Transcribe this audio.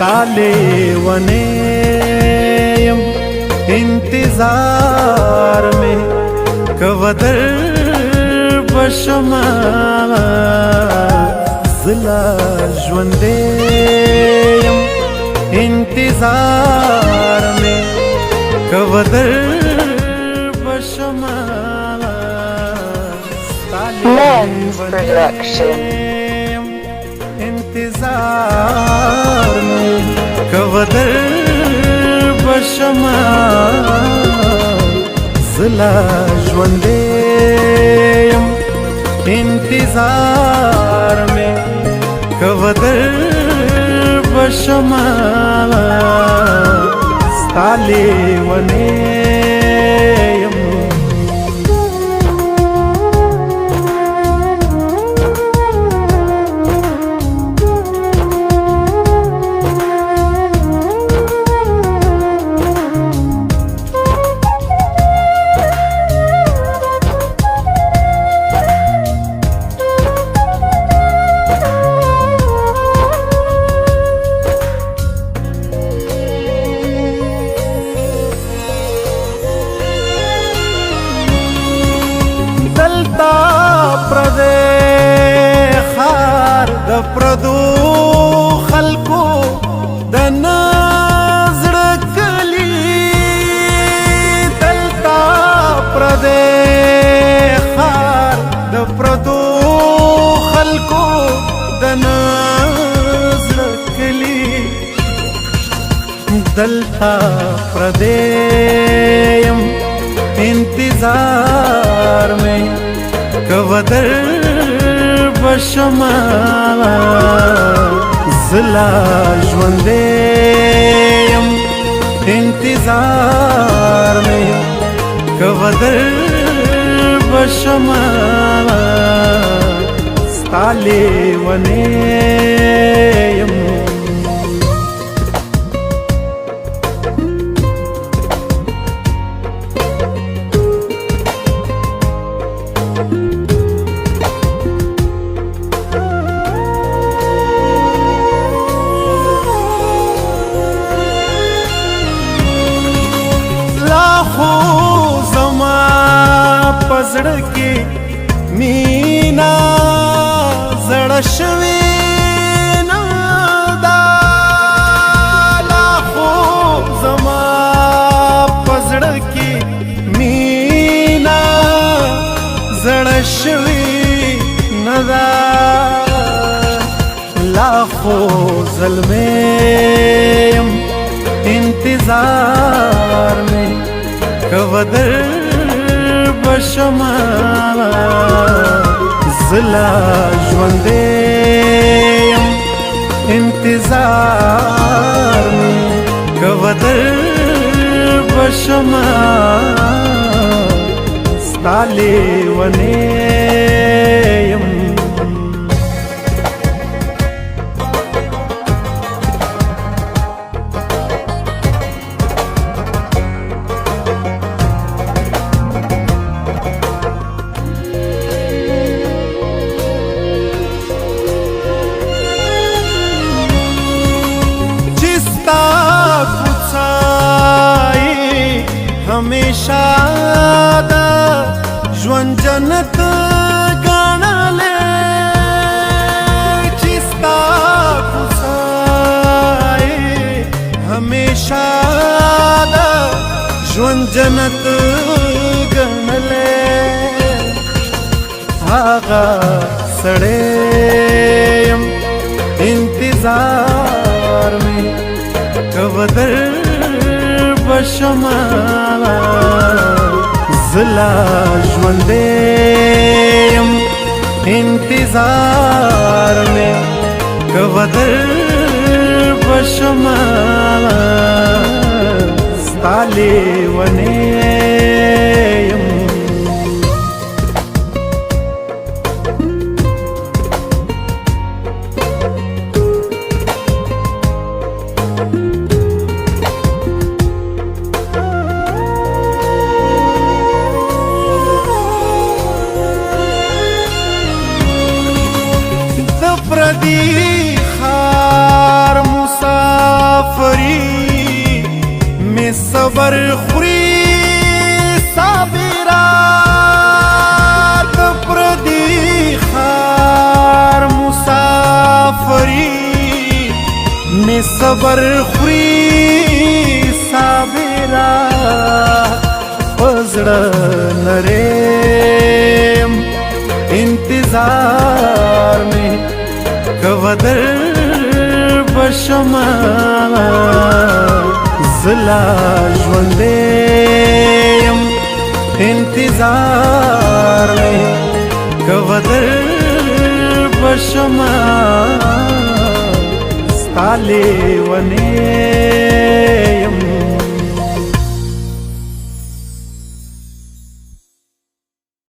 ताले वनेयम इंतजार में कवदर बशमा ज़िला ज़्वंदेयम इंतजार में कवदर बशमा Men's Production. इंतजार में कवदर बशमा ज़िला ज़्वंदेयम इंतजार में कवदर बशमा ताले वनेयम दलता प्रदे खार द प्रदो खलको द नज़रकली दलता प्रदे खार द प्रदो खलको द नज़रकली दलता प्रदेयम इंतजार में कवदर बशमा ज़िला ज़्वंदेयम इंतजार में कवदर बशमा ताले वनेयम ज़मा पजड़ के मीना जड़शवे नदा लाखों ज़मा पजड़ के मीना जड़शवे नदा लाखों ज़ल्में इंतजार में कवदर बशमा ज़िला ज़्वंदेयम इंतजार में कवदर बशमा ताले वनेयम हमेशा दा ज़्वंजनत गाणले चिस्ता कुसाए हमेशा दा ज़्वंजनत गाणले आगा सड़ेयम इंतजार में कवदर बशमा ज़िला ज़्वंदेयम इंतजार में कवदर बशमा ताले वनेयम प्रदी खार मुसा صبر خوري صابرا د پردي خار مسافري می صبر خوري صابرا پزړه نرم انتظار می کوادر بشما زلا ژوندیم انتظار می کوادر بشما ستاله ونه